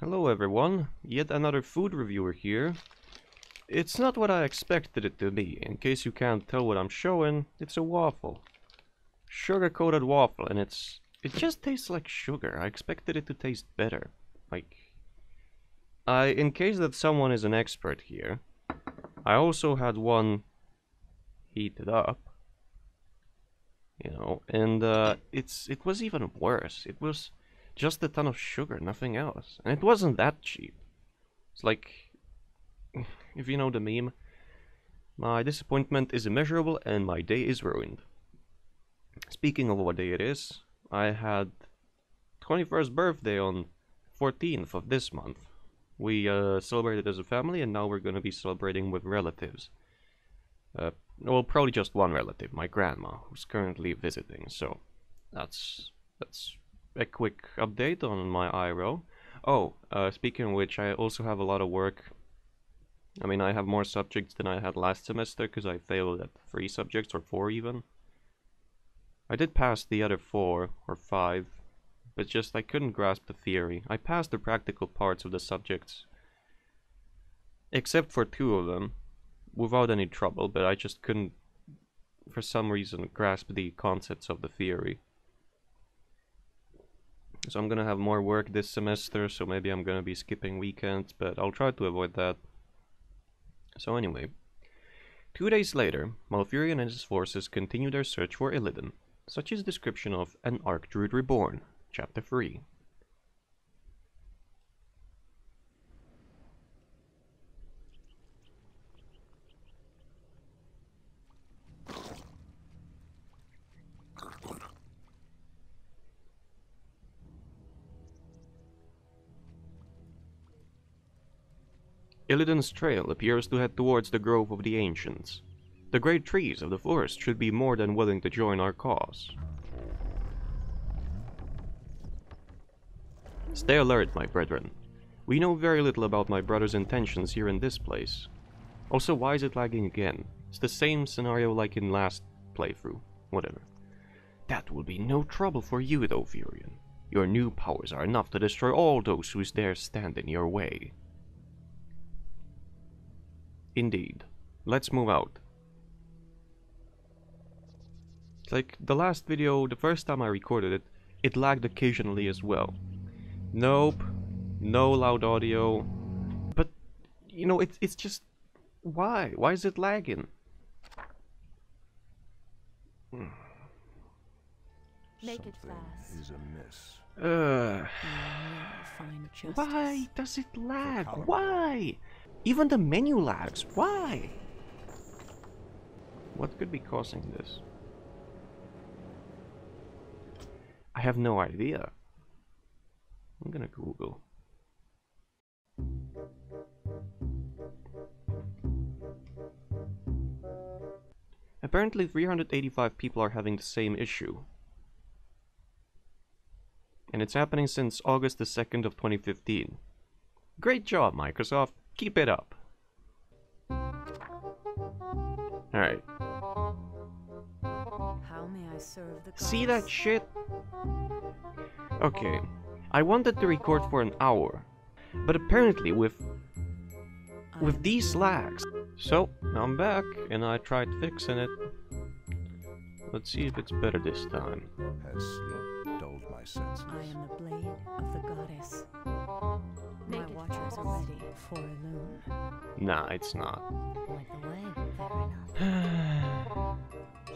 Hello everyone, yet another food reviewer here. It's not what I expected it to be. In case you can't tell what I'm showing, it's a waffle. Sugar-coated waffle, and it just tastes like sugar. I expected it to taste better. In case that someone is an expert here, I also had one heated up. You know, and it was even worse. It was just a ton of sugar, nothing else. And it wasn't that cheap. It's like, if you know the meme, my disappointment is immeasurable and my day is ruined. Speaking of what day it is, I had 21st birthday on 14th of this month. We celebrated as a family, and now we're gonna be celebrating with relatives. Well, probably just one relative, my grandma, who's currently visiting. So that's a quick update on my IRO. Oh, speaking of which, I also have a lot of work. I mean, I have more subjects than I had last semester because I failed at 3 subjects, or 4 even. I did pass the other 4 or 5, but just I couldn't grasp the theory. I passed the practical parts of the subjects, except for 2 of them, without any trouble, but I just couldn't, for some reason, grasp the concepts of the theory. So I'm gonna have more work this semester, so maybe I'm gonna be skipping weekends, but I'll try to avoid that. So anyway, 2 days later, Malfurion and his forces continue their search for Illidan. Such is description of an Druid Reborn, Chapter 3. Illidan's trail appears to head towards the Grove of the Ancients. The great trees of the forest should be more than willing to join our cause. Stay alert, my brethren. We know very little about my brother's intentions here in this place. Also, why is it lagging again? It's the same scenario like in last playthrough. Whatever. That will be no trouble for you, though, Furion. Your new powers are enough to destroy all those who dare stand in your way. Indeed. Let's move out. Like the last video, the first time I recorded it, it lagged occasionally as well. Nope, no loud audio. But, you know, it's just... Why? Why is it lagging? Make it fast. Is amiss. Why does it lag? Why? Even the menu lags. Why? What could be causing this? I have no idea. I'm gonna Google. Apparently 385 people are having the same issue. And it's happening since August the 2nd of 2015. Great job, Microsoft. Keep it up. Alright. How may I serve the See gods? that shit? Okay. I wanted to record for an hour, but apparently with these lags. So, now I'm back, and I tried fixing it. Let's see if it's better this time. Has sleep dulled my senses? I am the blade of the goddess. My watchers are ready for Illume. Nah, it's not. Like the way, fair enough.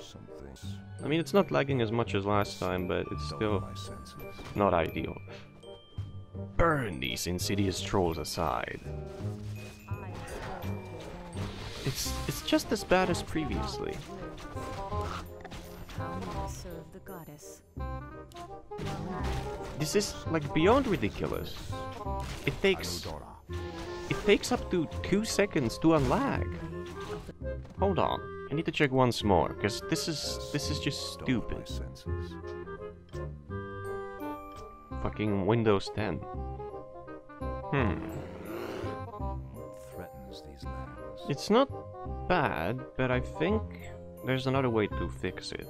Some things I mean, it's not lagging as much as last time, but it's dull still my senses. not ideal. Burn these insidious trolls aside. It's just as bad as previously. How may I serve the goddess? This is like beyond ridiculous. It takes up to 2 seconds to unlag. Hold on, I need to check once more, because this is just Dull stupid. my senses. Fucking Windows 10. What threatens these lands? It's not bad, but I think there's another way to fix it.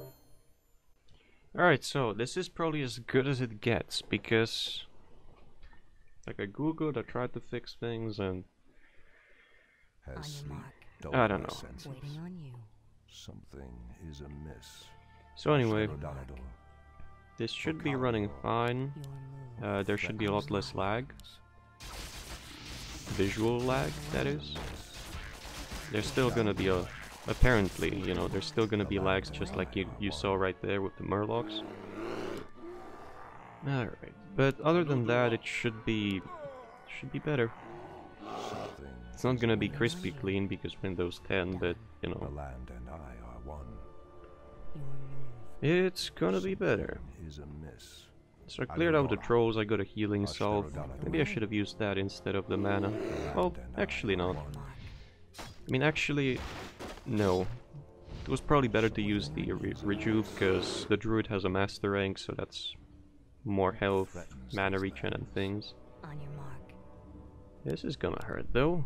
Alright, so this is probably as good as it gets, because Like I googled, I tried to fix things, and Has On your sleep mark. dulled I don't my know. senses? Waiting on you. Something is amiss. So anyway, Ashtarodanador, this for should be running Kalimdor, fine. Your move. There should be a lot less lag. lands. Visual lag, that is. There's still gonna be a... Apparently, you know, there's still gonna be lags just like you saw right there with the murlocs. Alright, but other than that, it should be better. Something It's not gonna be crispy clean because Windows 10, but, you the know, land and I are one. Your move. it's gonna be better. Is amiss. So I cleared out the trolls, I got a healing salve. Maybe I should have used that instead of the mana. Well, actually not. I mean, actually, no. It was probably better to use the rejuve, because the Druid has a master rank, so that's more health, mana regen and things. On your mark. This is gonna hurt though.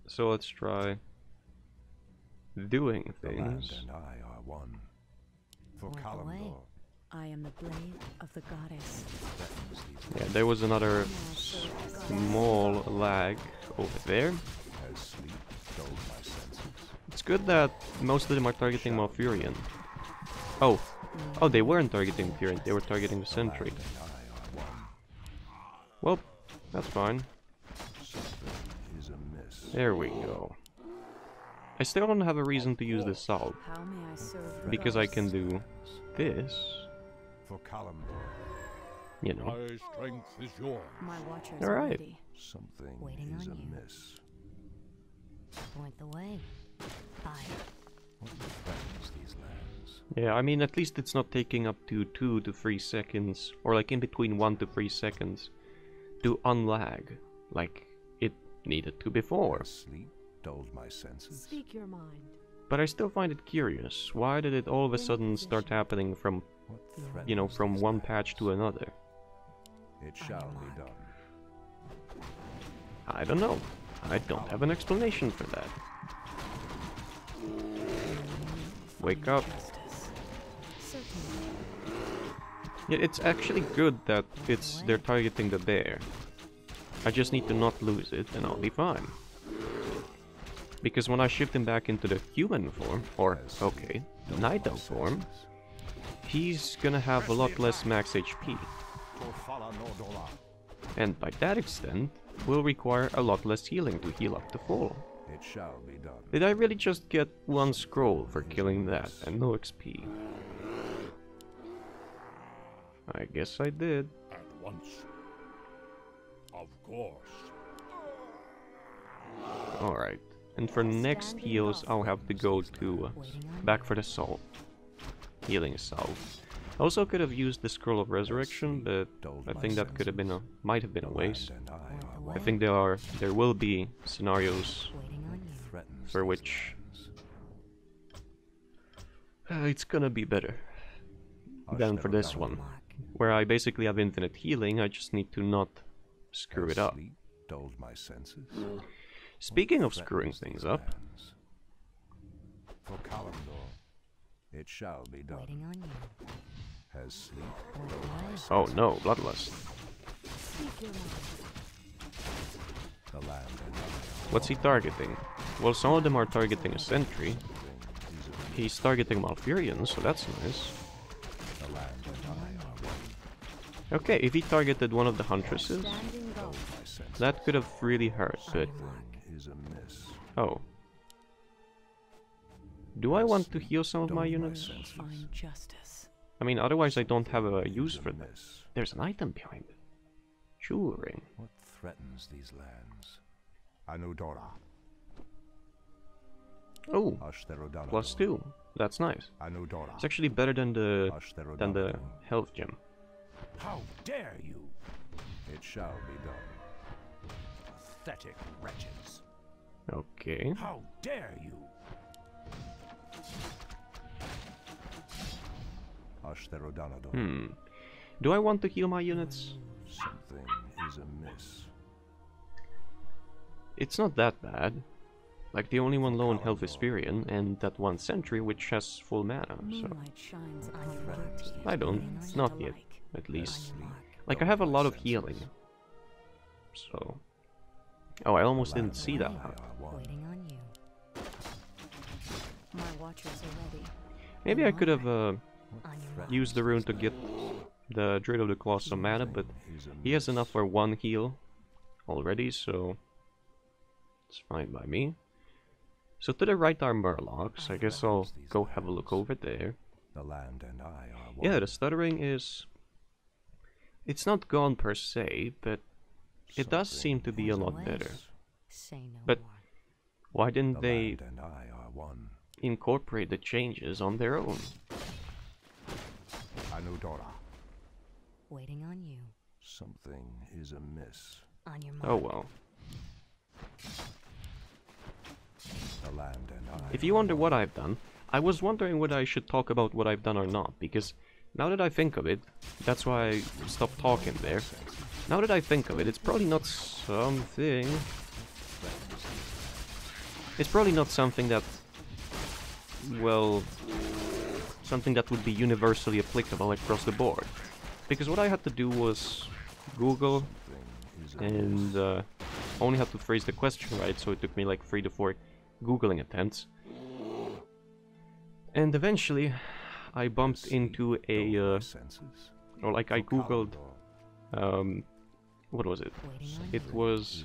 So let's try doing The land things. and I are one. For Point the way. Kalimdor, I am the blade of the goddess. threatens these Yeah, there was another small lag over there. Has sleep dulled my senses? It's good that most of them are targeting Malfurion. Oh, they weren't targeting Malfurion, they were targeting the Sentry. And I are one. Well, that's fine. Something is amiss. There we go. I still don't have a reason to use this salve, How may I serve the because I goddess? can do this, For Kalimdor, you know. My strength is yours. My watchers All are right. ready. something Waiting is on you. amiss. Point the way. Fire. What threatens these lands? Yeah, I mean, at least it's not taking up to 2 to 3 seconds, or like in between 1 to 3 seconds, to unlag, like it needed to before. Has sleep dulled my senses? Speak your mind. But I still find it curious, why did it all of a sudden start happening from, What threatens you know, from these one lands? patch to another? It shall be done. I don't know. I don't have an explanation for that. Wake up. Justice. Certainly. Yeah, it's actually good that they're targeting the bear. I just need to not lose it and I'll be fine. Because when I shift him back into the human form, or, okay, Night Elf form, he's gonna have a lot less max HP. And by that extent, will require a lot less healing to heal up to full. It shall be done. Did I really just get 1 scroll for killing that and no XP? I guess I did. At once. Of course. Alright. And for next heals, I'll have to go to back for the salt. Healing salve. I also could have used the scroll of resurrection, but I think that could have been might have been a waste. And I are I think there will be scenarios Waiting on you. threatens for these which lands. it's gonna be better than for this one, Mark. where I basically have infinite healing. I just need to not screw it Has up. sleep dulled my senses? Speaking of Threatens screwing these things up, lands. For Kalimdor, it shall be done. Waiting on you. Has sleep Point dulled the my way. senses? oh no, Bloodlust. Speak your mind. The land and I What's he targeting? Well, some of them are targeting a sentry. are is a He's targeting Malfurion, so that's nice. the land and I are one. Okay, if he targeted one of the huntresses, Standing guard. My senses that could have really hurt, but... is amiss. Oh. Do I want to heal some of my Dulled units? senses. Find justice. I mean, otherwise I don't have a use Is for them. amiss. There's an item behind it. Jewelry. What threatens these lands? Anudora. Oh, Ashtarodanador. +2. That's nice. Anudora. It's actually better than the Ashtarodanador. health gem. How dare you? It shall be done. Pathetic wretches. Okay. How dare you? Ashtarodanador. Do I want to heal my units? Something is amiss. It's not that bad. Like, the only one low in health is Firion, and that one sentry which has full mana, so... Moonlight shines on your body. I don't. Waiting on Not the yet, like. at least. On your mark. Like, I have a lot of healing. So... Oh, I almost The didn't land see and that. I are one. Waiting on you. My watchers are ready. Maybe I could have On your mark. used the rune to get the Druid of the Claw some mana, but he has enough for one heal already, so it's fine by me. So to the right are Murlocs. I guess I'll go have a look over there. The land and I are one. Yeah, the stuttering is... It's not gone per se, but it does seem to be a lot better. Say no But more. why didn't The they land and I are one. incorporate the changes on their own? Anudora. Waiting on you. Something is amiss. On your mark. Oh well. The land and I. If you wonder what I've done, I was wondering whether I should talk about what I've done or not, because now that I think of it, that's why I stopped talking there. Now that I think of it, it's probably not something... It's probably not something that... Well... Something that would be universally applicable across the board. Because what I had to do was Google and only had to phrase the question right, so it took me like 3 to 4 Googling attempts. And eventually I bumped into a... or like I Googled... what was it? Waiting on It was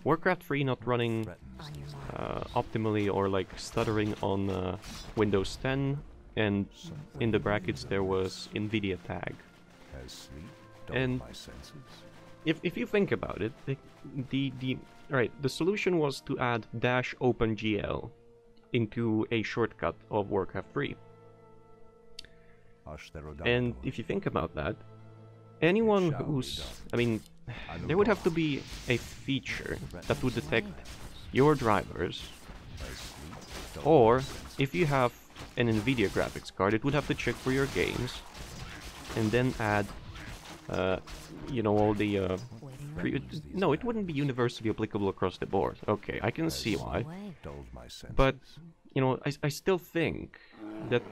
Warcraft 3 not running On your mark. optimally or like stuttering on Windows 10, and in the brackets there was NVIDIA tag. And if you think about it, the solution was to add -OpenGL into a shortcut of Warcraft 3. And if you think about that, anyone who's... I mean, there would have to be a feature that would detect your drivers, or if you have an NVIDIA graphics card, it would have to check for your games, and then add, you know, all the... Waiting on you. no, it wouldn't be universally applicable across the board. Okay, I can see why. Away. But, you know, I still think that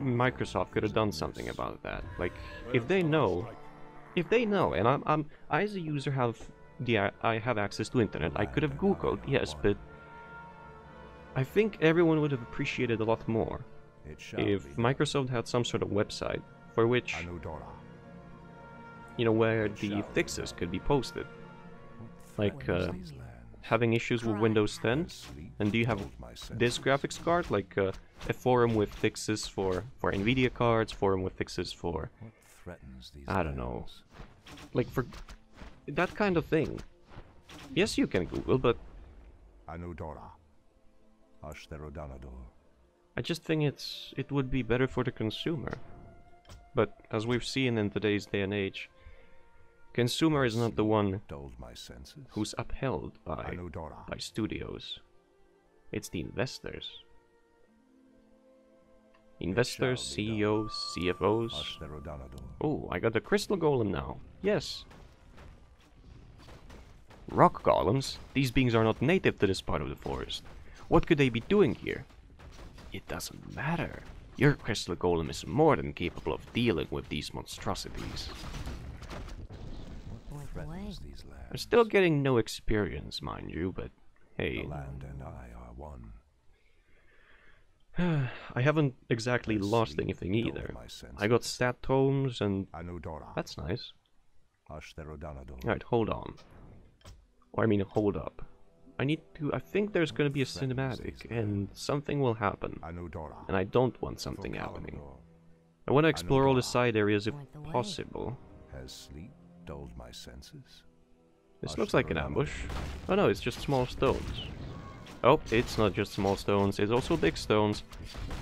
Microsoft could have done something about that. Like, if they know, and I as a user I have access to internet, I could have Googled, yes, but I think everyone would have appreciated a lot more if Microsoft had some sort of website for which, you know, where the fixes could be posted. Like, having issues with Windows 10, and do you have this graphics card? Like, a forum with fixes for NVIDIA cards, forum with fixes for, I don't know, like for that kind of thing. Yes, you can Google, but I just think it would be better for the consumer. But as we've seen in today's day and age, consumer is not the one who's upheld by studios. It's the investors. Investors, CEOs, CFOs. Oh, I got the crystal golem now. Yes. Rock golems? These beings are not native to this part of the forest. What could they be doing here? It doesn't matter. Your crystal golem is more than capable of dealing with these monstrosities. Away. I'm still getting no experience, mind you, but hey. The land and I are one. I haven't exactly lost anything either. I got stat tomes and... That's nice. Alright, hold on. Or I mean, hold up. I think there's gonna be a cinematic, and something will happen. And I don't want something happening. I want to explore all the side areas if possible. Has sleep dulled my senses? This looks like an ambush. Oh no, it's just small stones. Oh, it's not just small stones, it's also big stones.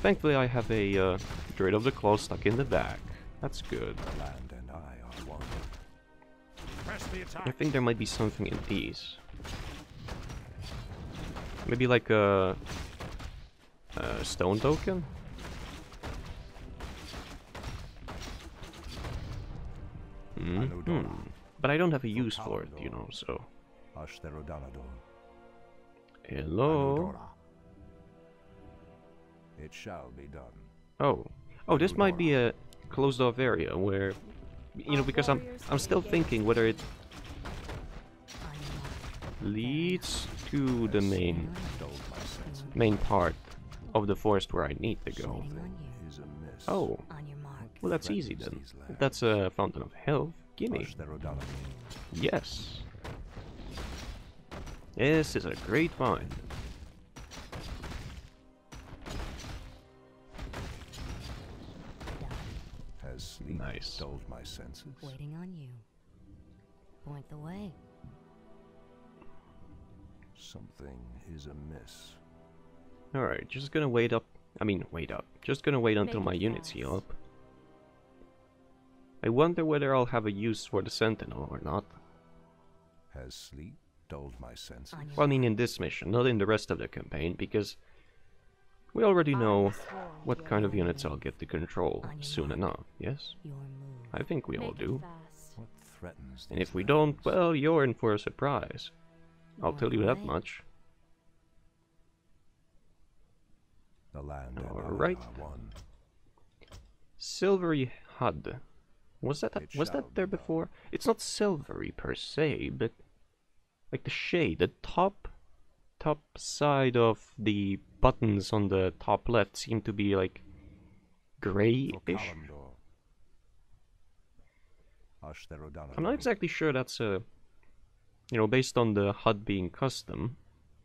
Thankfully I have a Druid of the Claw stuck in the back. That's good. The land and I are one. I think there might be something in these. Maybe like a stone token? But I don't have a use for it, you know, so... Hello? It shall be done. Oh, this might be a closed off area where you know, because I'm still thinking whether it leads to the main part of the forest where I need to go. Oh, well that's easy then. If that's a fountain of health, gimme. Yes. This is a great find. Has sleep Nice. dulled my senses? Waiting on you. Point the way. Something is amiss. Alright, just gonna wait up. Just gonna wait until Make my it units fast. heal up. I wonder whether I'll have a use for the Sentinel or not. Has sleep dulled my senses? On your Well, I mean in this mission, not in the rest of the campaign, because we already know what kind of units I'll get to control soon enough, yes? Your move. I think we all Make it do. fast. What threatens And these if we lands? don't, well, you're in for a surprise. I'll Point tell you the that way. much. The land and Alright. I are one. Silvery HUD. Was It that shall there be done. before? It's not silvery per se, but like the shade, the top side of the buttons on the top left seem to be like For grayish. Kalimdor. Ashtherodana. I'm not exactly sure that's a, you know, based on the HUD being custom,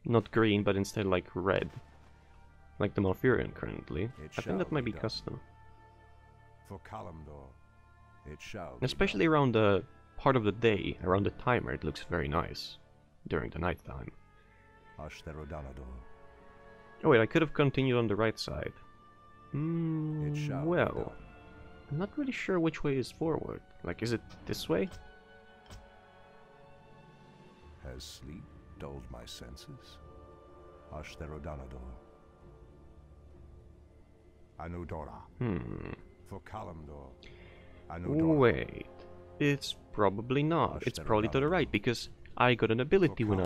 not green, but instead like red, like the Malfurion currently. I think that might be custom, For Kalimdor. It shall and be especially done. around the part of the day, around the timer. It looks very nice during the night time. Ashtherodanador. Oh wait, I could have continued on the right side. It shall be Well, done. I'm not really sure which way is forward. Like, is it this way? Has sleep dulled my senses? Ashtherodanador. Anudora. For Kalimdor. Anudora. Wait, it's probably not. It's probably to the right because I got an ability when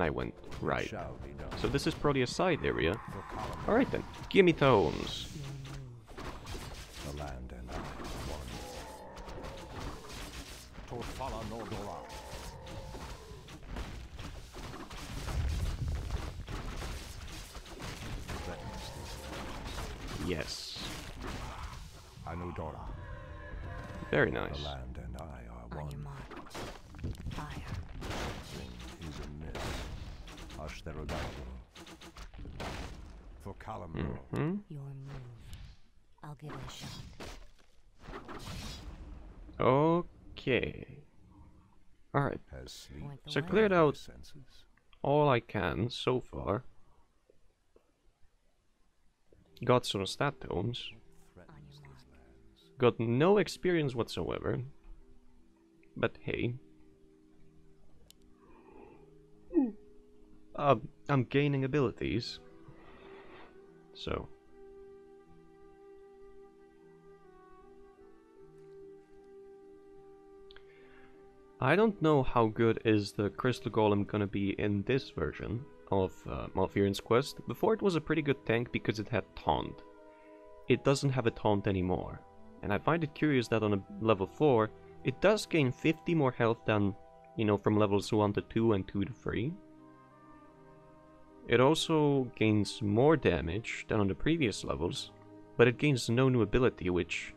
I went right. Shall be done. So this is probably a side area. For Kalimdor. All right then, give me tones. The land and I are one. Torfala Nordora. Threatens these Yes, Anudora. very The nice. land and I are On one. your mark. Fire. Thing is amiss. Ashtherodonador. For Kalimdor. Hmm. Your move. I'll give it a shot. Okay. All right. Has sleep Point the So way. cleared out senses? all I can so far. Got some stat tones. On your mark. Got no experience whatsoever. But hey. I'm gaining abilities. So. I don't know how good is the Crystal Golem gonna be in this version of Malfurion's Quest. Before it was a pretty good tank because it had Taunt. It doesn't have a Taunt anymore. And I find it curious that on a level 4, it does gain 50 more health than, you know, from levels 1 to 2 and 2 to 3. It also gains more damage than on the previous levels, but it gains no new ability, which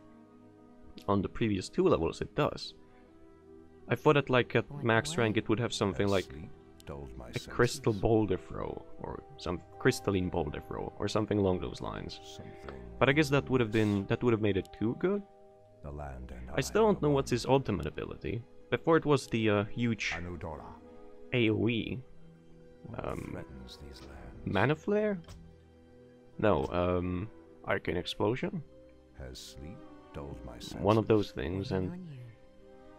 on the previous 2 levels it does. I thought that like at max rank it would have something Has like sleep dulled my a crystal senses? boulder throw, or some crystalline boulder throw, or something along those lines. Something. But I guess that would have made it too good. The land and I still don't know what's his ultimate ability. Before it was the huge Anudora. AoE. Threatens these lands. Mana Flare? No, Arcane Explosion? Has sleep dulled my senses? One of those things, Waiting and on you.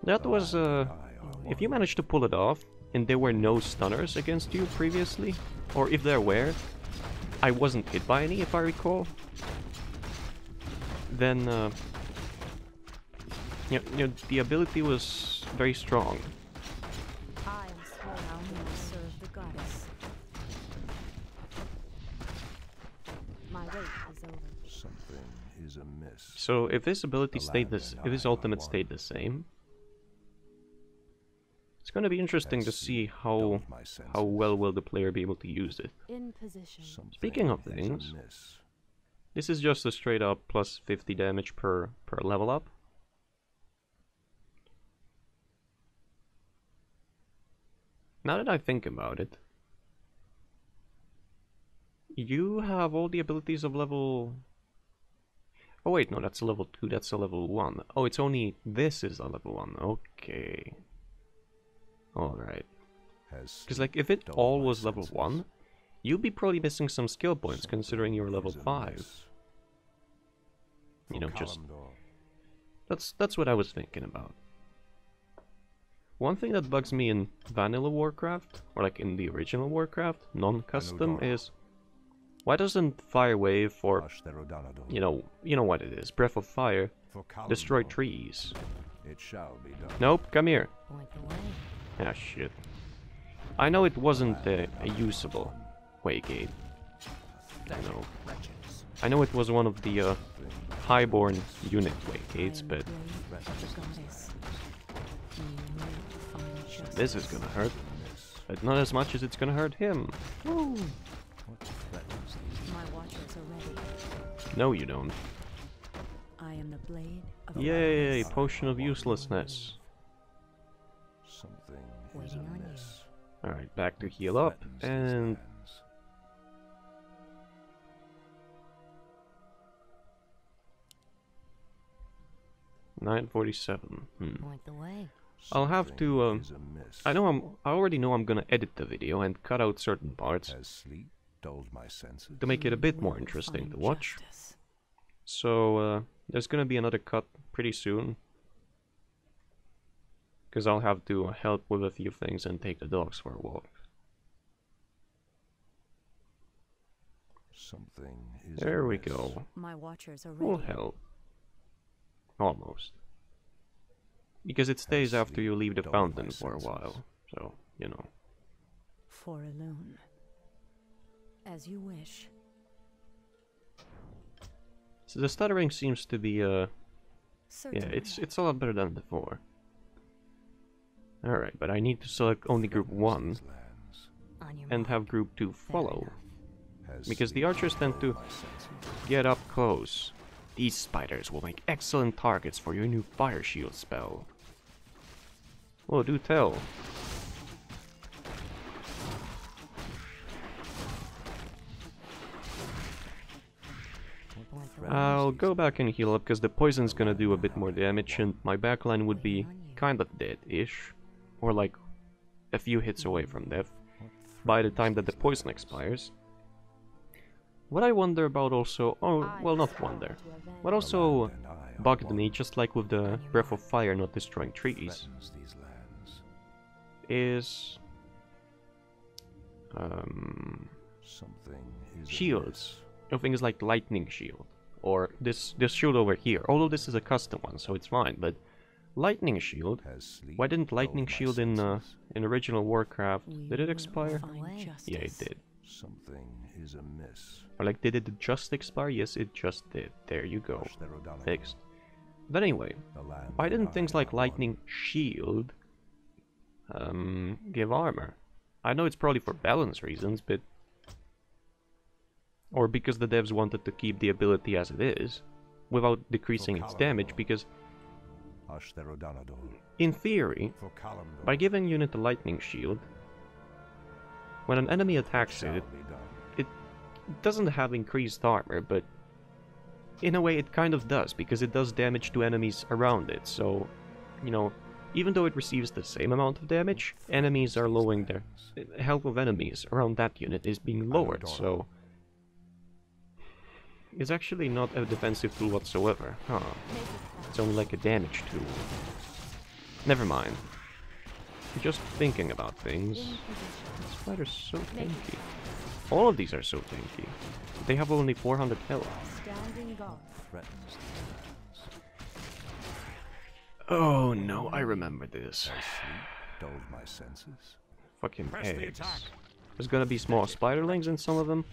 that The was, land and I are if you one. managed to pull it off, and there were no stunners against you previously, or if there were, I wasn't hit by any if I recall, then, you know, the ability was very strong. I am sworn I'll serve the goddess. My wait is over. Something is amiss. amiss. So if his ability The stayed land this, and if his I are ultimate one. stayed the same, it's gonna be interesting to Has see sleep how dulled my senses? well will the player be able to use it. In position. Speaking of Something is things, amiss. this is just a straight up plus 50 damage per level up. Now that I think about it, you have all the abilities of level... Oh wait, no, that's a level 2, that's a level 1. Oh, it's only... this is a level 1, okay. Alright. Because like, if it all was level 1, you'd be probably missing some skill points considering you're level 5. You know, just... That's what I was thinking about. One thing that bugs me in vanilla Warcraft, or like in the original Warcraft, non-custom, is why doesn't Fire Wave or you know what it is, Breath of Fire, destroy trees? It shall be done. Nope, come here. Point the way. Ah shit. I know it wasn't a usable waygate. I know it was one of the highborn unit waygates, but this is gonna hurt. But not as much as it's gonna hurt him. Woo. My watchers are ready. No, you don't. I am the blade of Yay, Azeroth. potion of uselessness. Something is Waiting on you. amiss. Alright, back to heal up, Threatens these and... lands. 947. Point the way. I'll have to, Something is amiss. I already know I'm gonna edit the video and cut out certain parts Has sleep dulled my senses? to make it a bit more Will interesting to find watch. justice. So, there's gonna be another cut pretty soon. Because I'll have to help with a few things and take the dogs for a walk. Something is There we amiss. go. My watchers are Will ready. help. Almost. Because it stays after you leave the dulled fountain my for a senses. while. So, you know. For alone. As you wish. So the stuttering seems to be, yeah, Certainly. it's a lot better than before. Alright, but I need to select only group 1 These lands. On your and mark. have group 2 Fair follow. enough. Has Because the sleep archers tend to dulled my senses? get up close. These spiders will make excellent targets for your new fire shield spell. Oh, do tell. Point the way. I'll go back and heal up because the poison's gonna do a bit more damage and my backline would be kinda dead-ish. Or like a few hits away from death by the time that the poison expires. What I wonder about also, oh, well, not wonder, what also And I are bugged one. me, just like with the Breath of Fire not destroying trees, Threatens these lands. is Something is shields. Things like lightning shield, or this shield over here. Although this is a custom one, so it's fine. But lightning shield. amiss. Has sleep Why didn't lightning dulled my shield senses? in original Warcraft? We Did it will expire? find Yeah, it justice. did. Something is amiss. Or like, did it just expire? Yes, it just did. There you go. Hush their O'Donovan. Fixed. But anyway, The land why and didn't I things are like one. lightning shield give armor? I know it's probably for balance reasons, but or because the devs wanted to keep the ability as it is without decreasing its damage, because Hush their O'Donovan. in theory, For Kalimdor. by giving unit a lightning shield, when an enemy attacks shall it, be done. it doesn't have increased armor, but in a way it kind of does, because it does damage to enemies around it, so, you know, even though it receives the same amount of damage, enemies are lowering their... health of enemies around that unit is being lowered, so... It's actually not a defensive tool whatsoever, huh? It's only like a damage tool. Never mind. Just thinking about things. This spider's so tanky. All of these are so tanky. They have only 400 health. Standing guard. Threatens these lands. Oh no, I remember this. Has sleep dulled my senses? Fucking Press the eggs. attack. There's gonna be small spiderlings in some of them.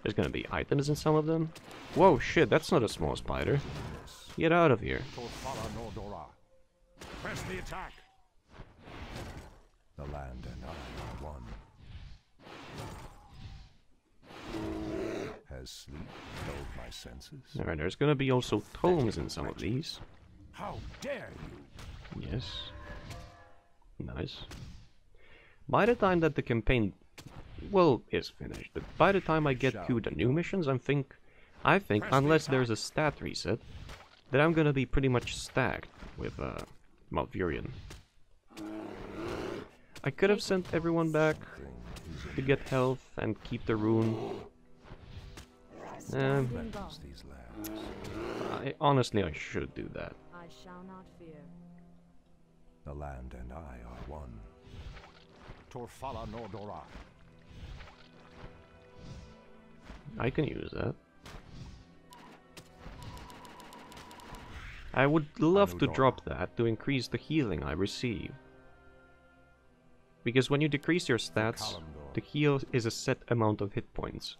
There's gonna be items in some of them. Whoa, shit, that's not a small spider. Get out of here. For follow Nordora. Press the attack. The land and I are one. Has sleep dulled my senses? Alright, there's gonna be also tomes in some of these. How dare you? Yes. Nice. By the time that the campaign, well, is finished, but by the time I get to the new missions, I think, unless there's a stat reset, that I'm gonna be pretty much stacked with Malfurion. I could have sent everyone back to get health and keep the rune. Honestly, I should do that. I shall not fear. The land and I are one. Torfala Nordora. I can use that. I would love to drop that to increase the healing I receive. Because when you decrease your stats, the heal is a set amount of hit points,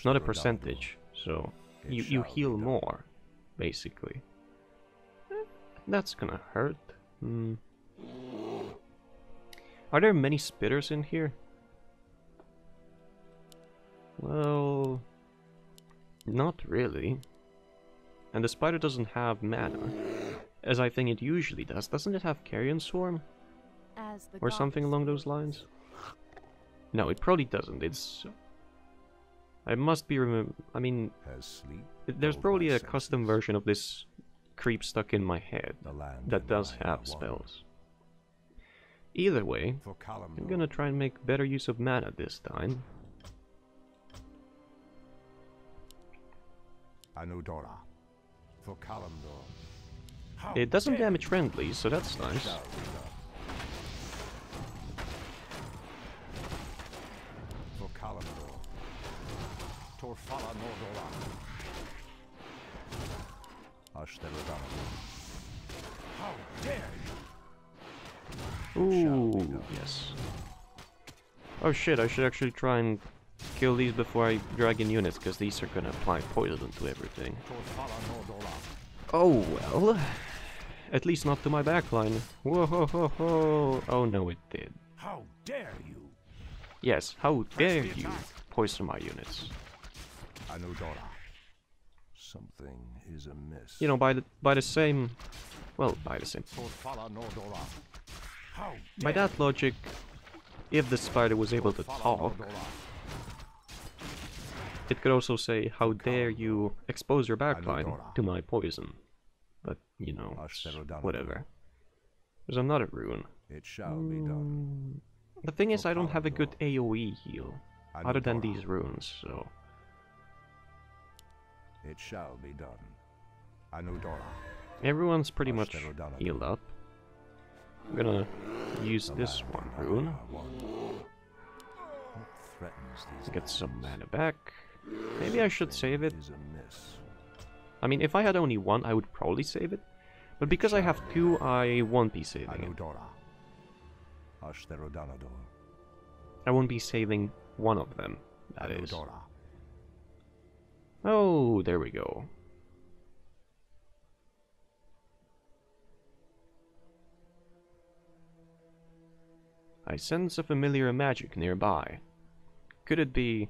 not a percentage. So you heal more, basically. That's gonna hurt. Are there many spitters in here? Well, not really. And the spider doesn't have mana, as I think it usually does. Doesn't it have Carrion Swarm? Or something along those lines? No, it probably doesn't. It's... I must be I mean, there's probably a custom version of this creep stuck in my head that does have spells. Either way, I'm gonna try and make better use of mana this time. Anudora. For Kalimdor. It doesn't damage friendly, so that's nice. For Kalimdor. Torfala Nordora. How dare you? Ooh, yes. Oh shit, I should actually try and kill these before I drag in units, because these are gonna apply poison to everything. Oh well. At least not to my backline. Whoa ho ho ho. Oh no, it did. How dare you? Yes, how dare you poison my units. Anudora. Something is amiss. You know, by the same... Well, by the same... Torfala Nordora. How By that logic, if the spider was able to talk, it could also say, how dare you expose your backline to my poison. But, you know, whatever. There's another rune. It shall be done. The thing is, I don't have a good AoE heal, other than these runes, so... It shall be done. Anudora. Everyone's pretty much healed up. I'm gonna use this one rune. To get some mana back. Maybe I should save it. I mean, if I had only one, I would probably save it. But because I have two, I won't be saving it. I won't be saving one of them, that is. Oh, there we go. I sense a familiar magic nearby. Could it be...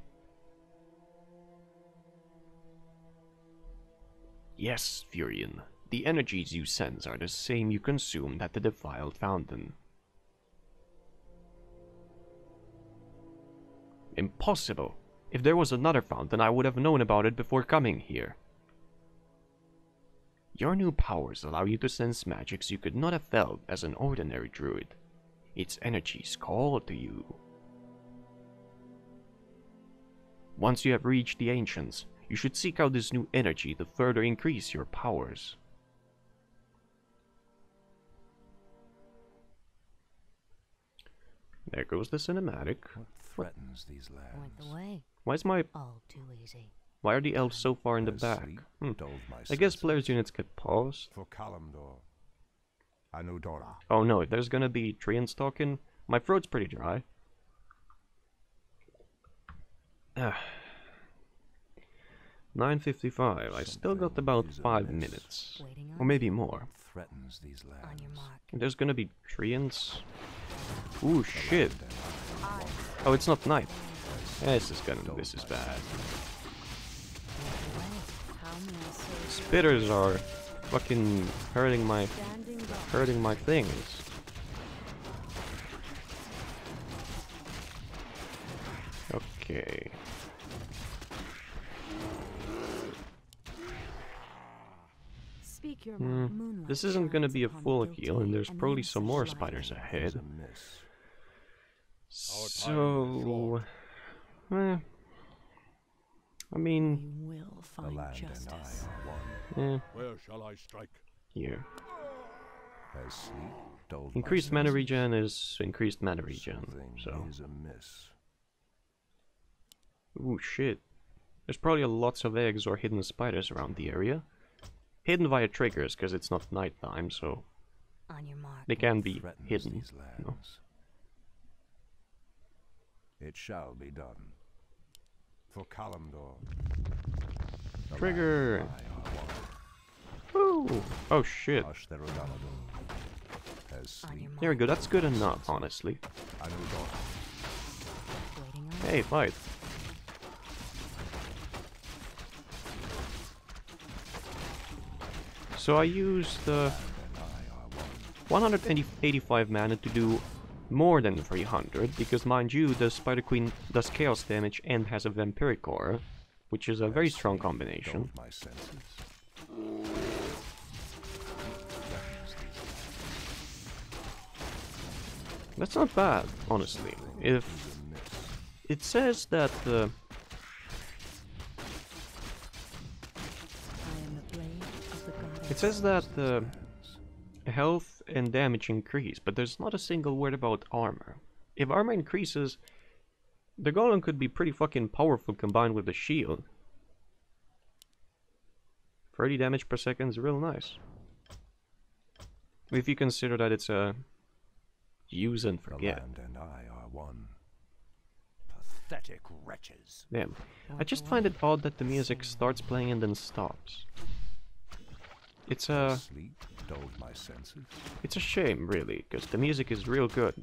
Yes, Furion. The energies you sense are the same you consumed at the defiled fountain. Impossible! If there was another fountain, I would have known about it before coming here. Your new powers allow you to sense magics you could not have felt as an ordinary druid. Its energies call to you. Once you have reached the Ancients, you should seek out this new energy to further increase your powers. There goes the cinematic. What threatens these lands? Point the way. Why is my... All too easy. Why are the elves so far in the back? I guess players' units get paused. For Kalimdor. Anudora. Oh no, if there's gonna be treants talking, my throat's pretty dry. 9:55. I still got about 5 minutes. Waiting Or on maybe more. Threatens these lands. on your mark. There's gonna be treants. Ooh, shit. Oh, it's not night. This is bad. How may I serve you? Spitters are fucking hurting my Standing guard. things. Okay. Speak your mind. Moonlight This isn't gonna shines be a upon the full guilty, heal, and there's and the probably some innocent more lie. spiders Is ahead. amiss. So, I mean, You will The find land justice. and I are one. Where shall I strike? here. As sleep dulled my Increased mana senses, regen is increased mana regen. something So, is amiss. ooh, shit. There's probably lots of eggs or hidden spiders around the area. Hidden via triggers, because it's not nighttime, so On your mark. they can be Threatens hidden. these You know? lands. It shall be done. For Kalimdor. The Trigger. land and I are one. Ooh. Oh shit. Hush the Rodonador. As On sleep your mark. There we go, that's good enough, honestly. I know Dora. Waiting on Hey, fight. So I used And I are one. 185 mana to do more than 300, because mind you, the Spider Queen does chaos damage and has a vampiric aura, which is a very strong combination. Dulled my senses. That's not bad, honestly. If it says that I am the blade of the goddess. it says that health and damage increase, but there's not a single word about armor. If armor increases, the golem could be pretty fucking powerful combined with the shield. 30 damage per second is real nice. If you consider that it's a use and The forget. land and I are one. Pathetic wretches. Damn. I just find it odd that the music starts playing and then stops. It's a Sleep dulled my senses. It's a shame, really, because the music is real good.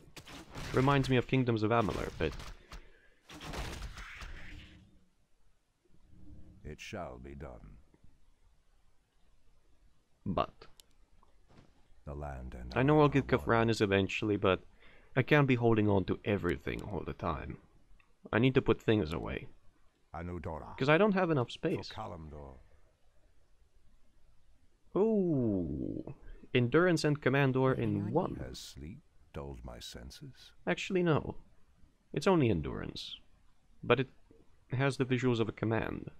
Reminds me of Kingdoms of Amalur, but It shall be done. The land and I know I'll are get one. Kafranis eventually, but I can't be holding on to everything all the time. I need to put things away, I know Dora. because I don't have enough For space. Kalimdor. Oh, Endurance and Commandor in one. Has sleep dulled my senses? Actually, no. It's only Endurance, but it has the visuals of a command.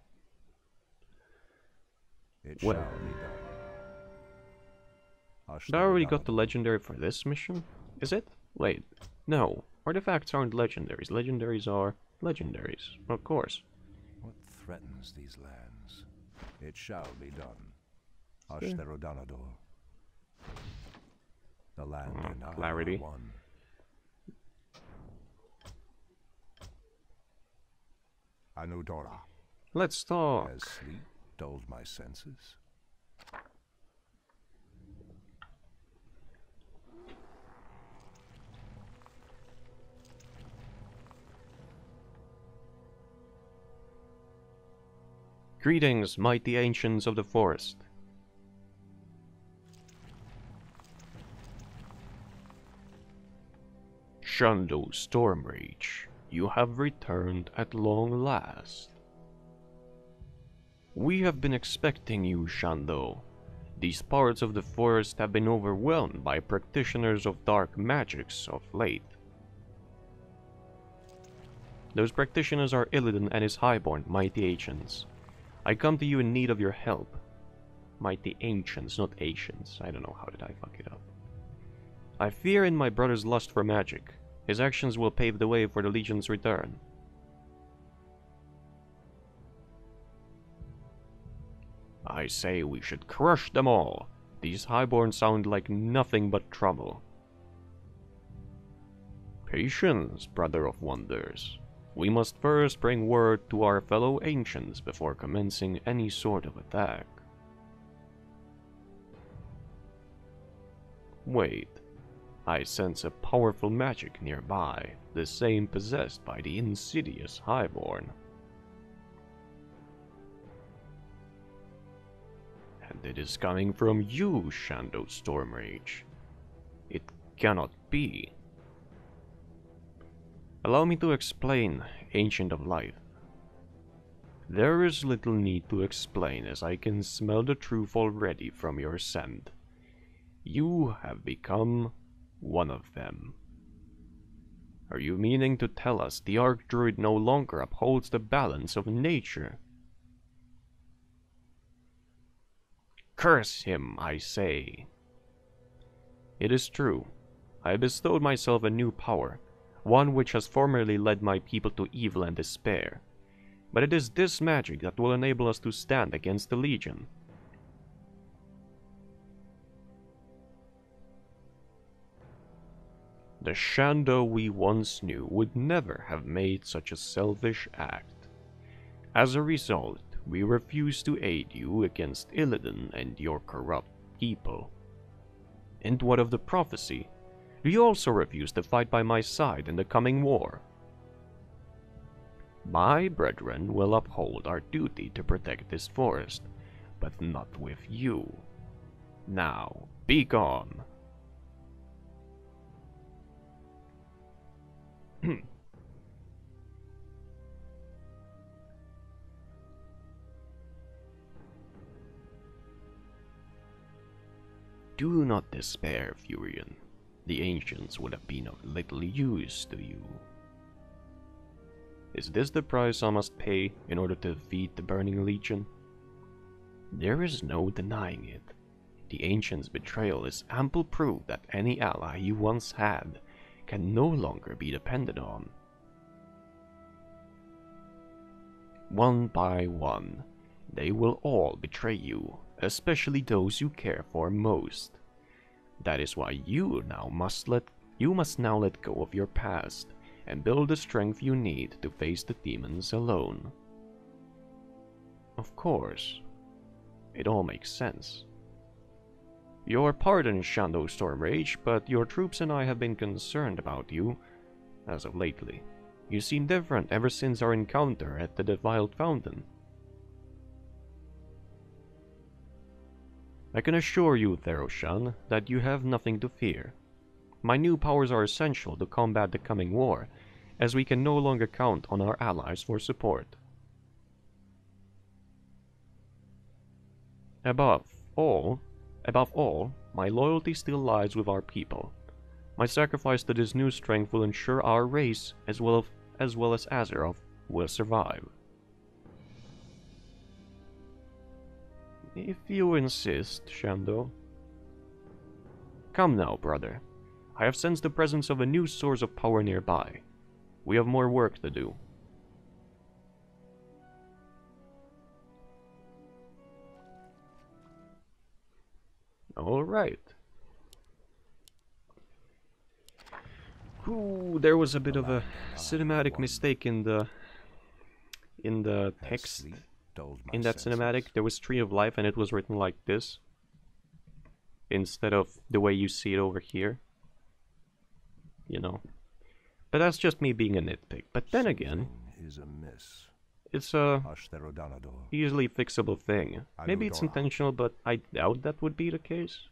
It Well. shall be done. Hush I the already got the Rodonador. legendary for this mission. Is it? Wait. No. Artifacts aren't legendaries. Legendaries are legendaries. Of course. What threatens these lands? It shall be done. Hush Yeah. the Rodonador. The land and I clarity. are one. I know Dora. Let's talk. As sleep dulled my senses? Greetings, mighty ancients of the forest. Shundo Stormrage, you have returned at long last. We have been expecting you, Shundo. These parts of the forest have been overwhelmed by practitioners of dark magics of late. Those practitioners are Illidan and his highborn, mighty ancients. I come to you in need of your help. Mighty ancients, not Asians. I don't know, how did I fuck it up? I fear in my brother's lust for magic. His actions will pave the way for the Legion's return. I say we should crush them all. These highborn sound like nothing but trouble. Patience, brother of wonders. We must first bring word to our fellow ancients before commencing any sort of attack. Wait, I sense a powerful magic nearby, the same possessed by the insidious Highborn. And it is coming from you, Shan'do Stormrage. It cannot be. Allow me to explain, Ancient of Life. There is little need to explain, as I can smell the truth already from your scent. You have become one of them. Are you meaning to tell us the Archdruid no longer upholds the balance of nature? Curse him, I say. It is true. I bestowed myself a new power, one which has formerly led my people to evil and despair. But it is this magic that will enable us to stand against the Legion. The Shan'do we once knew would never have made such a selfish act. As a result, we refuse to aid you against Illidan and your corrupt people. And what of the prophecy? Do you also refuse to fight by my side in the coming war? My brethren will uphold our duty to protect this forest, but not with you. Now, be gone. Do not despair, Furion. The ancients would have been of little use to you. Is this the price I must pay in order to defeat the Burning Legion? There is no denying it. The ancients' betrayal is ample proof that any ally you once had can no longer be depended on. One by one, they will all betray you, especially those you care for most. That is why you must now let go of your past and build the strength you need to face the demons alone. Of course, it all makes sense. Your pardon, Shan'do Stormrage, but your troops and I have been concerned about you as of lately. You seem different ever since our encounter at the Defiled Fountain. I can assure you, Theroshan, that you have nothing to fear. My new powers are essential to combat the coming war, as we can no longer count on our allies for support. Above all, my loyalty still lies with our people. My sacrifice to this new strength will ensure our race, as well as Azeroth, will survive. If you insist, Shan'do. Come now, brother. I have sensed the presence of a new source of power nearby. We have more work to do. Alright. Ooh, there was a bit of a cinematic mistake in the text. In that cinematic, there was Tree of Life and it was written like this, instead of the way you see it over here. You know. But that's just me being a nitpick. But then again, it's a easily fixable thing. Maybe it's intentional, but I doubt that would be the case.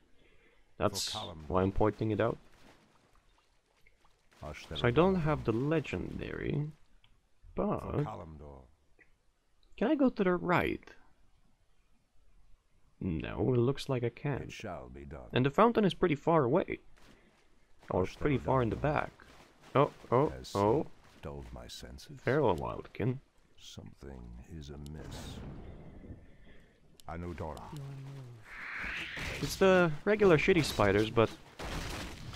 That's why I'm pointing it out. So I don't have the legendary, but can I go to the right? No, it looks like I can't. And the fountain is pretty far away. Or pretty far in the back. Oh. Feral Wildkin. Something is amiss. Anudora. It's the regular shitty spiders, but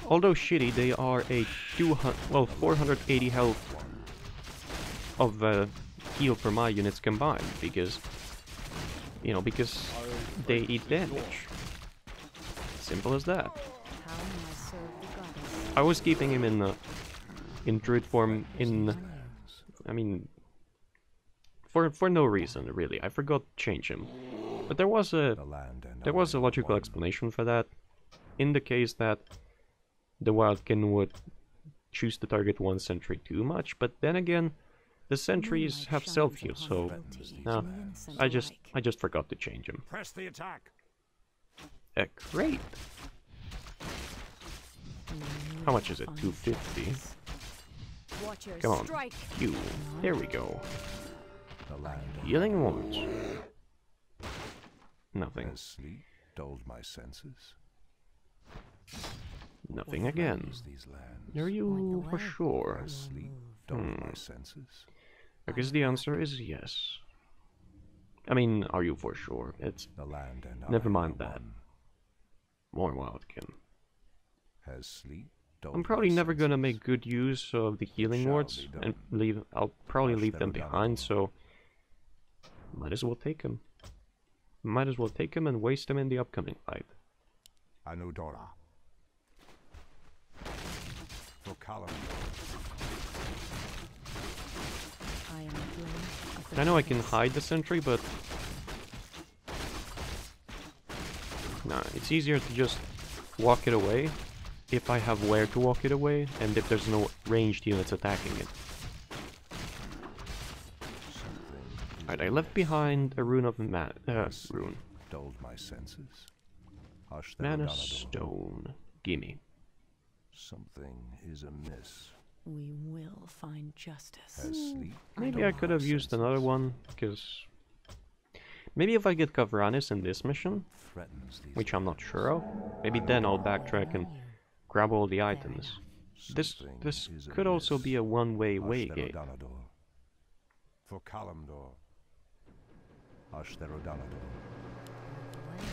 although shitty, they are a 480 health of heal for my units combined, because they eat damage. Simple as that. I was keeping him in Druid form in I mean, for no reason really. I forgot to change him, but there was a logical explanation for that. In the case that the Wildkin would choose to target one sentry too much, but then again, the sentries have self-heal, so no, I just forgot to change him. Press the attack. Great. How much is it? 250. Come on, you. There we go. Healing wounds. Nothing. Has sleep dulled my senses? Nothing again. These lands. Are you for sure? Has sleep dulled my senses? I guess the answer is yes. I mean, are you for sure? It's The land and never I mind are that. one. More Wildkin. Has sleep dulled I'm probably my never gonna senses? make good use of the healing Shall wards be and done. I'll probably Hush leave them them down. behind, so might as well take them. Might as well take them and waste them in the upcoming fight. Anudora. For Kalimdor. I am the blade of the I know I can goddess. hide the sentry, but nah, it's easier to just walk it away if I have where to walk it away and if there's no ranged units attacking it. Alright, I left behind a rune of rune. Dulled my senses. Hush the Mana Rodonador. stone. Gimme. Something is amiss. We will find justice. Has sleep Maybe I dulled could my have used another senses? one, because maybe if I get Kavranis in this mission, Threatens these which I'm not lands. sure of, maybe then I'll backtrack and grab all the items. This Something is could also amiss. be a one-way Hush way the gate. Rodonador. For Kalimdor. Hush the Rodonador.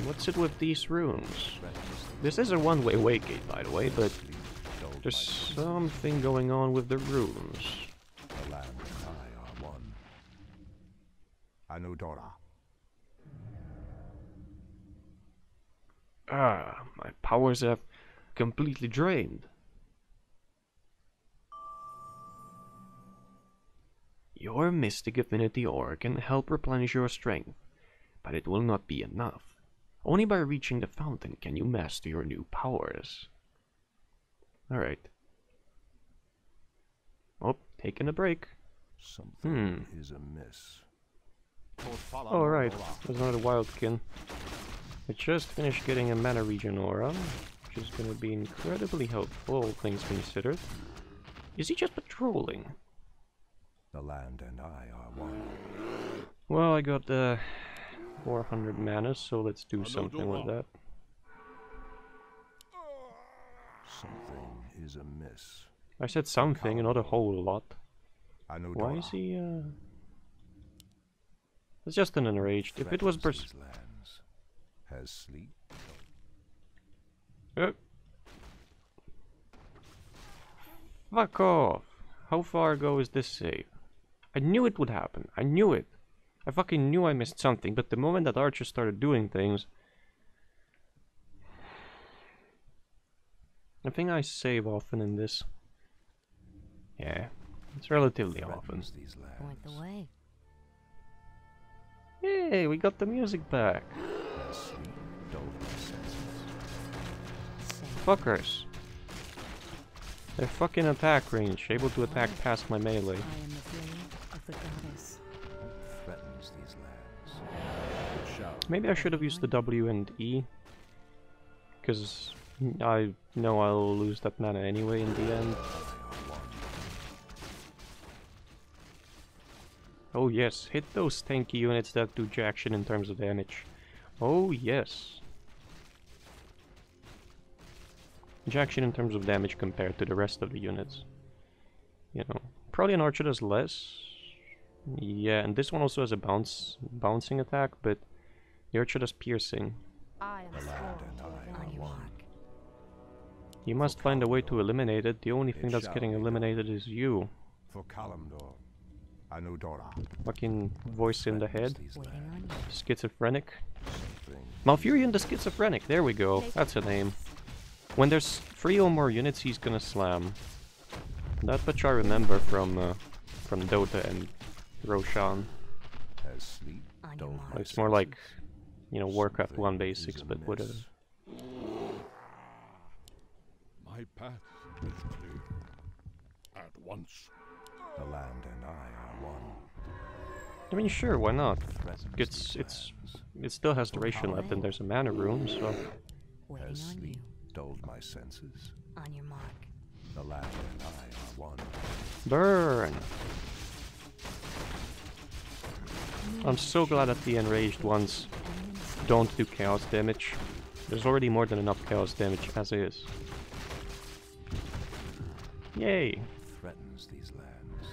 What's it with these runes? Threatens This is a one-way way gate, by the way, but sleep dulled there's my something going on with the runes. The land and I are one. Anudora. Ah, my powers have completely drained. Your Mystic Affinity Aura can help replenish your strength, but it will not be enough. Only by reaching the fountain can you master your new powers. Alright. Oh, taking a break. Something is amiss. Alright, there's another Wildkin. I just finished getting a mana regen aura, which is gonna be incredibly helpful, all things considered. Is he just patrolling? The land and I are one. Well, I got 400 mana, so let's do something with that. Something is amiss. I said something, not a whole lot. Anudora. Why is he, It's just an enraged. If it was threatens these lands. Has sleep. Fuck off! How far ago is this save? I knew it would happen. I knew it. I fucking knew I missed something, but the moment that Archer started doing things... I think I save often in this. Yeah, it's relatively often. Threatens these Point the lands. way. Hey, we got the music back. Has sleep dulled my senses. Fuckers. They're fucking attack range, able to attack past my melee. I am the blade of the goddess. Threatens these lands. It shall Maybe I should have used the W and E. Because I know I'll lose that mana anyway in the end. I are one. Oh yes, hit those tanky units that do jack shit in terms of damage. Oh yes. Jack shit in terms of damage compared to the rest of the units. You know, probably an archer does less. Yeah, and this one also has a bouncing attack, but the archer does piercing. I am The land and I are one. You must find a way to eliminate it. The only thing It that's shall getting be done. eliminated is you. For Kalimdor. Anudora. Fucking voice in the Threatens head. these waiting lands. on you. Schizophrenic. Something Malfurion the Schizophrenic. There we go. Take That's a it. name. When there's 3 or more units, he's gonna slam. That much I remember from from Dota and Roshan. Has sleep On your dulled mark. my It's more like, senses? you know, Warcraft 1 Something basics, is but whatever. amiss. My path is clear. At once. The land and I are one. I mean, sure, why not? Threatens It's these lands. it still has duration left, and there's a mana room, so Waiting Has on you. sleep dulled my senses? On your mark. The land and I are one. burn. I'm so glad that the enraged ones don't do chaos damage. There's already more than enough chaos damage as is. Yay! Threatens these lands.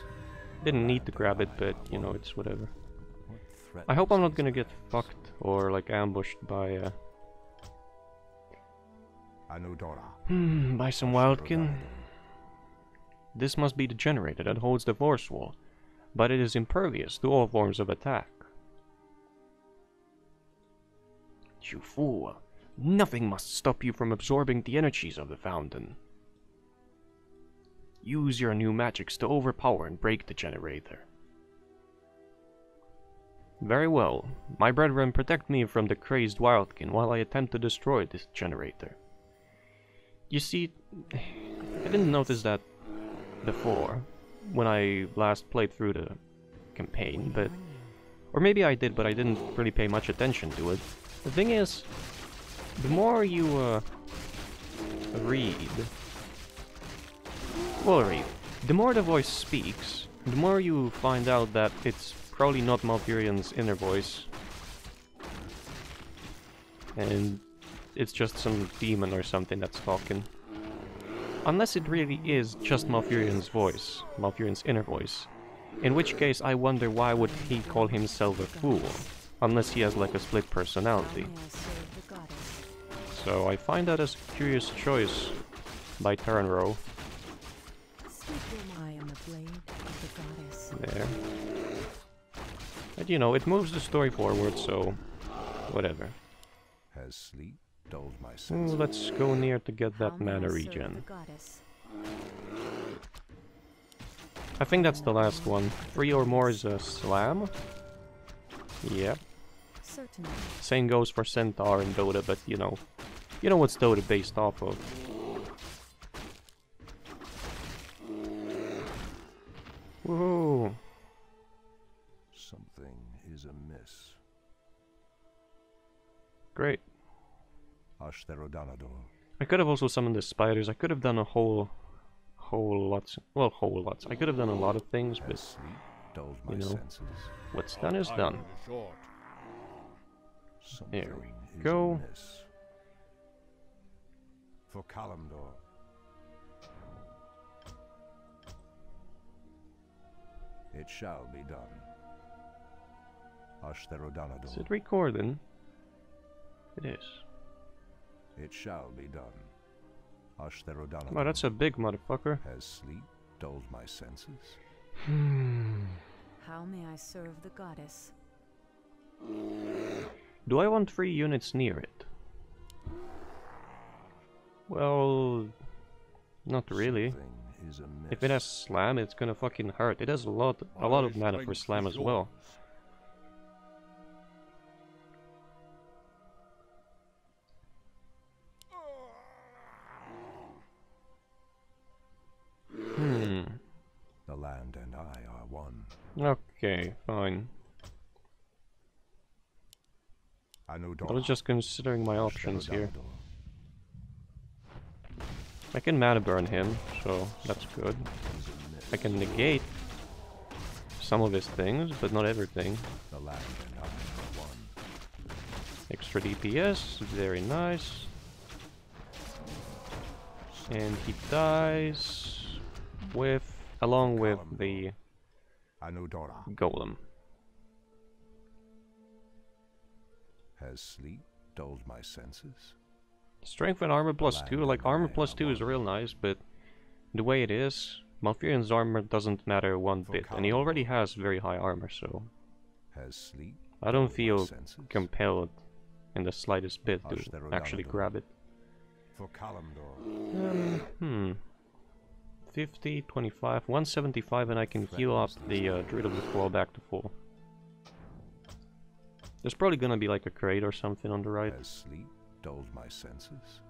Didn't need to grab it, but you know, it's whatever. What I hope I'm not threatens gonna these get lands? fucked or like ambushed by by some wildkin. This must be the generator that holds the force wall, but it is impervious to all forms of attack. You fool! Nothing must stop you from absorbing the energies of the fountain. Use your new magics to overpower and break the generator. Very well. My brethren, protect me from the crazed wildkin while I attempt to destroy this generator. You see, I didn't notice that before, when I last played through the campaign, but... Or maybe I did, but I didn't really pay much attention to it. The thing is, the more you, read... Well, read. The more the voice speaks, the more you find out that it's probably not Malfurion's inner voice. And it's just some demon or something that's talking. Unless it really is just Malfurion's voice, Malfurion's inner voice. In which case, I wonder why would he call himself a fool, unless he has like a split personality. May I serve the goddess? So I find that as a curious choice by Turnro. I am the blade of the goddess. There. But you know, it moves the story forward, so whatever. Has sleep dulled my Ooh, senses? let's go near to get How that may I mana serve regen. the goddess? I think that's the last one. 3 or more is a slam. Yep. Certainly. Same goes for Centaur and Dota, but you know what's Dota based off of. Woohoo! Something is amiss. Great. Ashtherodanador. I could have also summoned the spiders. I could have done a whole lots. I could have done a lot of things, Has but sleep dulled my you know. senses? what's done is Our done. time is short. Something There we is go. amiss. For Kalimdor. It shall be done. Ashtherodanador. Is it recording? It is. It shall be done. Ashtherodanador. Oh, that's a big motherfucker. Has sleep dulled my senses? How may I serve the goddess? Do I want 3 units near it? Well, not really. Something is amiss. If it has slam, it's gonna fucking hurt. It has a lot of mana for strength slam is as well. The land and I are one. Okay, fine. I was just considering my options here. I can mana burn him, so that's good. I can negate some of his things, but not everything. The land and I are one. Extra DPS, very nice. And he dies along with the Anudora. golem. Has sleep dulled my senses? Strength and armor plus 2, like armor plus 2 is real nice, but the way it is, Malfurion's armor doesn't matter one bit, and he already has very high armor, so Has sleep I don't dulled my feel senses? compelled in the slightest bit to actually grab it. For Kalimdor. 150, 25, 175, and I can heal up the Druid of the Claw back to full. There's probably gonna be like a crate or something on the right. Has sleep dulled my senses?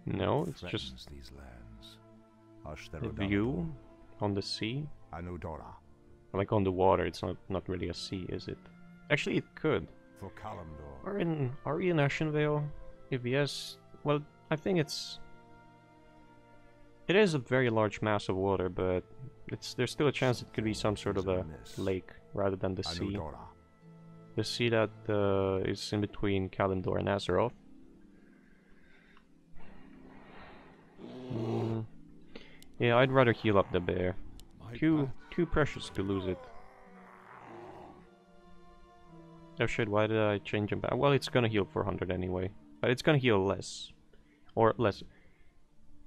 No, it's just Threatens these lands. Hush their a O'Donovan. view on the sea. Anudora. Like on the water, it's not really a sea, is it? Actually, it could. For Kalimdor. Are we in Ashenvale? If yes, well, I think it is a very large mass of water, but there's still a chance it could be some sort of a lake rather than the sea. Anudora. The sea that is in between Kalimdor and Azeroth. Yeah, I'd rather heal up the bear. Too precious to lose it. Oh shit, why did I change him back? Well, it's gonna heal 400 anyway. But it's gonna heal less. Or less.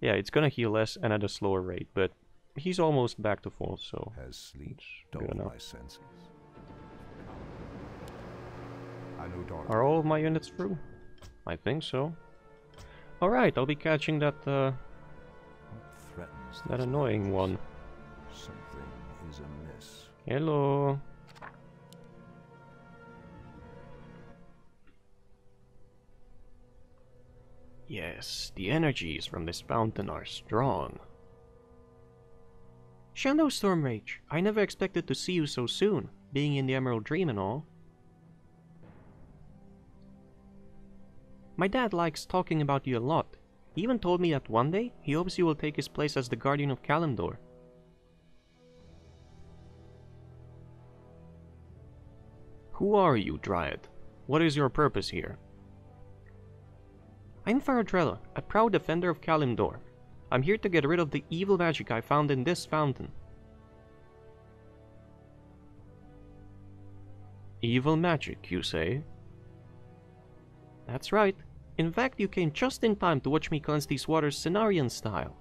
Yeah, it's gonna heal less and at a slower rate, but he's almost back to full, so... Has sleep good dulled enough. my senses? Anudora. Are all of my units through? I think so. Alright, I'll be catching that, What threatens that these annoying lands? one. Something is amiss. Hello! Yes, the energies from this fountain are strong. Shadow Stormrage, I never expected to see you so soon, being in the Emerald Dream and all. My dad likes talking about you a lot. He even told me that one day he hopes you will take his place as the Guardian of Kalimdor. Who are you, Dryad? What is your purpose here? I'm Faradrella, a proud defender of Kalimdor. I'm here to get rid of the evil magic I found in this fountain. Evil magic, you say? That's right. In fact, you came just in time to watch me cleanse these waters Cenarian style.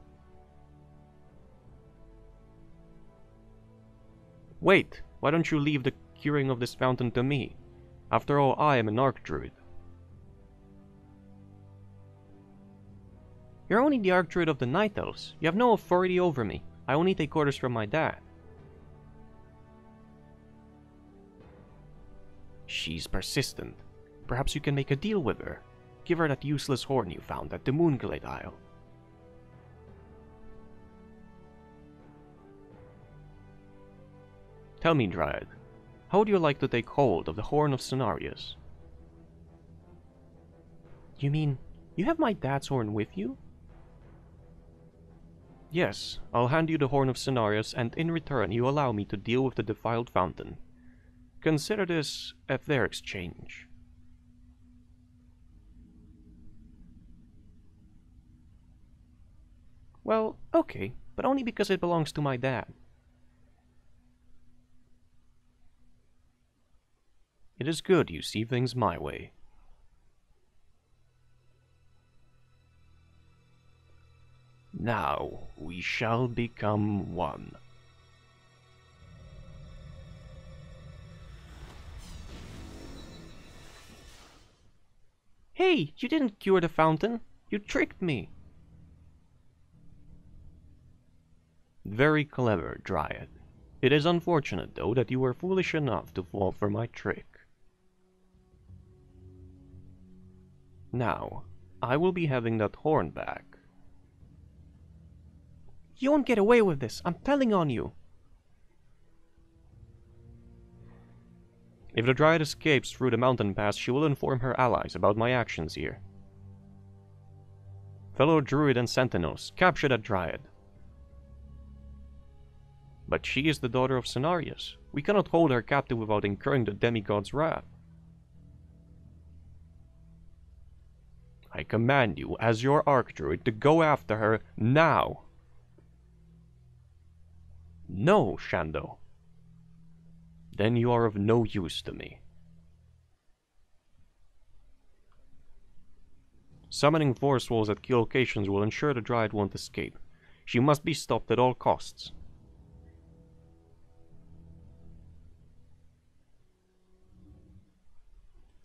Wait, why don't you leave the curing of this fountain to me? After all, I am an Archdruid. You're only the Archdruid of the Night Elves. You have no authority over me. I only take orders from my dad. She's persistent. Perhaps you can make a deal with her. Give her that useless horn you found at the Moonglade Isle. Tell me, Dryad, how would you like to take hold of the Horn of Cenarius? You mean, you have my dad's horn with you? Yes, I'll hand you the Horn of Cenarius, and in return you allow me to deal with the defiled fountain. Consider this a fair exchange. Well, okay, but only because it belongs to my dad. It is good you see things my way. Now we shall become one. Hey, you didn't cure the fountain. You tricked me. Very clever, Dryad. It is unfortunate, though, that you were foolish enough to fall for my trick. Now, I will be having that horn back. You won't get away with this, I'm telling on you. If the Dryad escapes through the mountain pass, she will inform her allies about my actions here. Fellow Druid and Sentinels, capture that Dryad. But she is the daughter of Cenarius. We cannot hold her captive without incurring the demigod's wrath. I command you, as your Archdruid, to go after her now. No, Shando. Then you are of no use to me. Summoning force walls at key locations will ensure the Dryad won't escape. She must be stopped at all costs.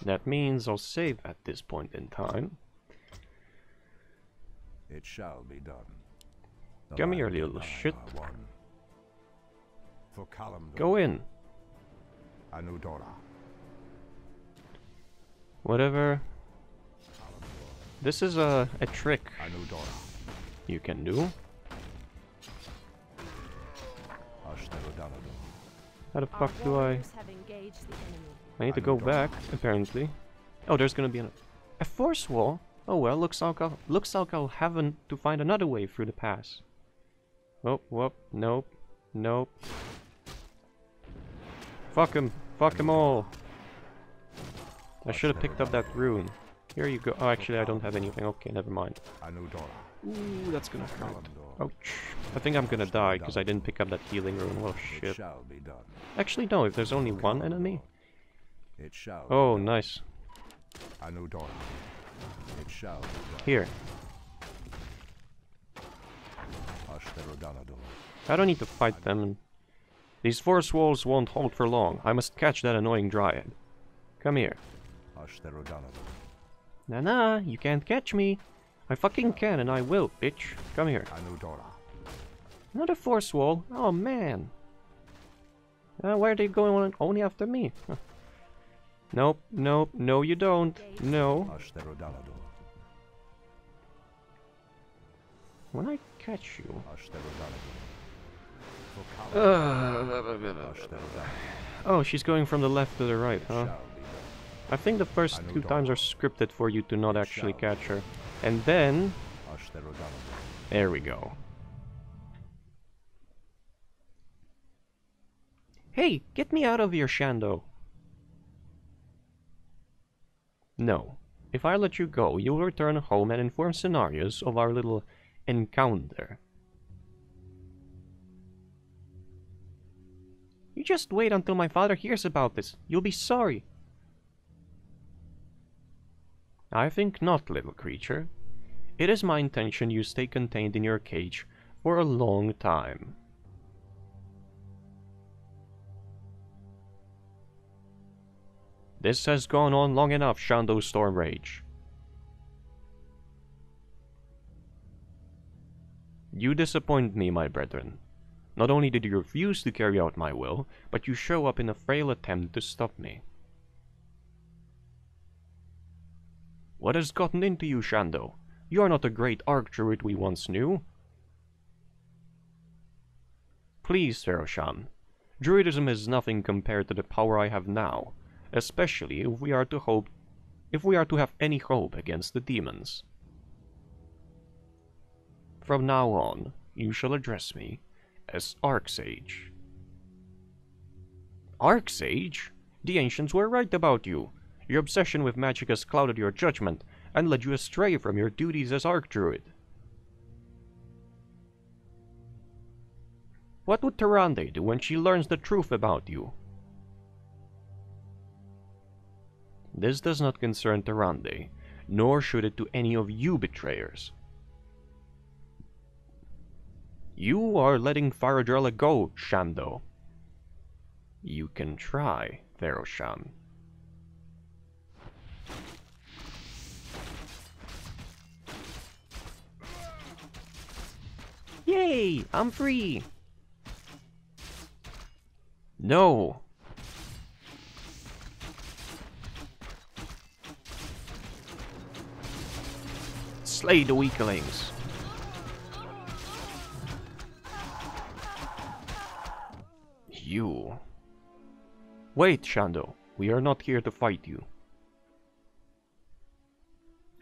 That means I'll save at this point in time. It shall be done. The Come here, land little and I shit. are one. For Kalimdor. Go in. Anudora. Whatever. This is a trick Anudora. you can do. Ashtarodanador. How the Our fuck do I... warriors have engaged the enemy. I need to go back, apparently. Oh, there's gonna be a force wall? Oh well, looks like I'll have to find another way through the pass. Oh, whoop, nope, nope. Fuck him all. I should have picked up that rune. Here you go. Oh, actually, I don't have anything. Okay, never mind. Anudora. Ooh, that's gonna hurt. Kalimdor. Ouch. I think I'm gonna die because I didn't pick up that healing rune. Oh It shit. shall be done. Actually, no, if there's only one enemy. It shall Oh, be done. nice. Anudora. It shall be done. Here. Ashtarodanador. I don't need to fight them. And these force walls won't hold for long. I must catch that annoying dryad. Come here. Ashtarodanador. Nah, you can't catch me. I fucking can and I will, bitch. Come here. Anudora. Another force wall? Oh, man. Where are they going on only after me? Huh. Nope, nope, no you don't. No. Ashtarodanador. When I catch you... Ashtarodanador. For Kalimdor. Uh, Ashtarodanador. oh, she's going from the left to the right, It huh? shall be done. I think the first two times are scripted for you to not actually catch her. And then... Ashtarodanador. there we go. Hey, get me out of here, Shando. No. If I let you go, you'll return home and inform scenarios of our little encounter. You just wait until my father hears about this. You'll be sorry. I think not, little creature. It is my intention you stay contained in your cage for a long time. This has gone on long enough, Shando Stormrage. You disappoint me, my brethren. Not only did you refuse to carry out my will, but you show up in a frail attempt to stop me. What has gotten into you, Shando? You are not the great Archdruid we once knew. Please, Feroshan. Druidism is nothing compared to the power I have now, especially if we are to have any hope against the demons. From now on, you shall address me as Arcsage. Arcsage? The ancients were right about you. Your obsession with magic has clouded your judgment and led you astray from your duties as Archdruid. What would Tyrande do when she learns the truth about you? This does not concern Tyrande, nor should it to any of you betrayers. You are letting Faradrella go, Shando. You can try, Feroshan. Yay! I'm free! No! Slay the weaklings! You... Wait, Shando. We are not here to fight you.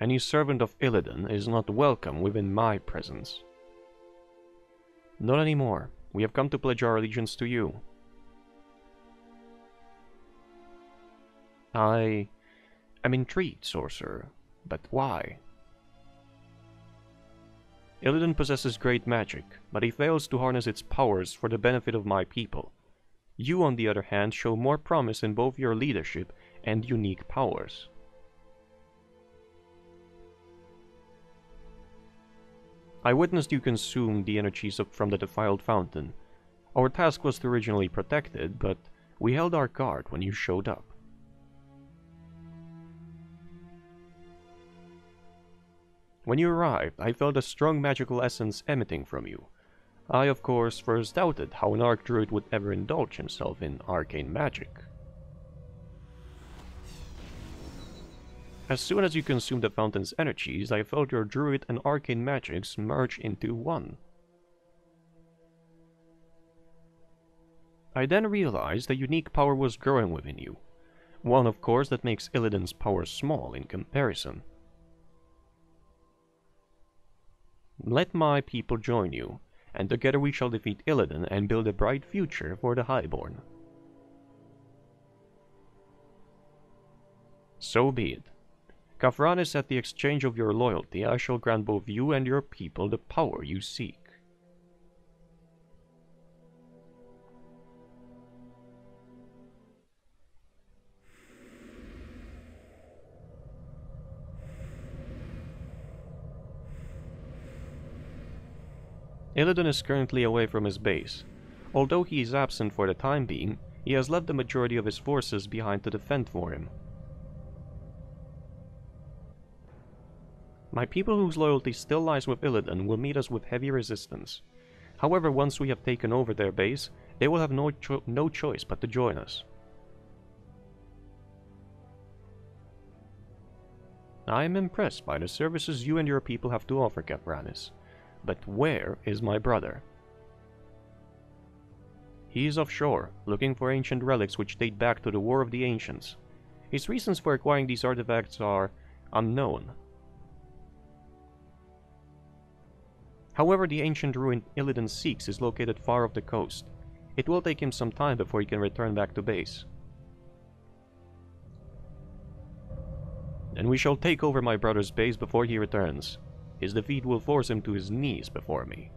Any servant of Illidan is not welcome within my presence. Not anymore. We have come to pledge our allegiance to you. I am intrigued, sorcerer, but why? Illidan possesses great magic, but he fails to harness its powers for the benefit of my people. You, on the other hand, show more promise in both your leadership and unique powers. I witnessed you consume the energies from the defiled fountain. Our task was to originally protect it, but we held our guard when you showed up. When you arrived, I felt a strong magical essence emitting from you. I, of course, first doubted how an Archdruid would ever indulge himself in arcane magic. As soon as you consumed the fountain's energies, I felt your Druid and arcane magics merge into one. I then realized a unique power was growing within you. One, of course, that makes Illidan's power small in comparison. Let my people join you, and together we shall defeat Illidan and build a bright future for the Highborn. So be it. Kafranis, at the exchange of your loyalty, I shall grant both you and your people the power you seek. Illidan is currently away from his base. Although he is absent for the time being, he has left the majority of his forces behind to defend for him. My people whose loyalty still lies with Illidan will meet us with heavy resistance. However, once we have taken over their base, they will have no choice but to join us. I am impressed by the services you and your people have to offer, Kafranis. But where is my brother? He is offshore, looking for ancient relics which date back to the War of the Ancients. His reasons for acquiring these artifacts are unknown. However, the ancient ruin Illidan seeks is located far off the coast. It will take him some time before he can return back to base. Then we shall take over my brother's base before he returns. His defeat will force him to his knees before me.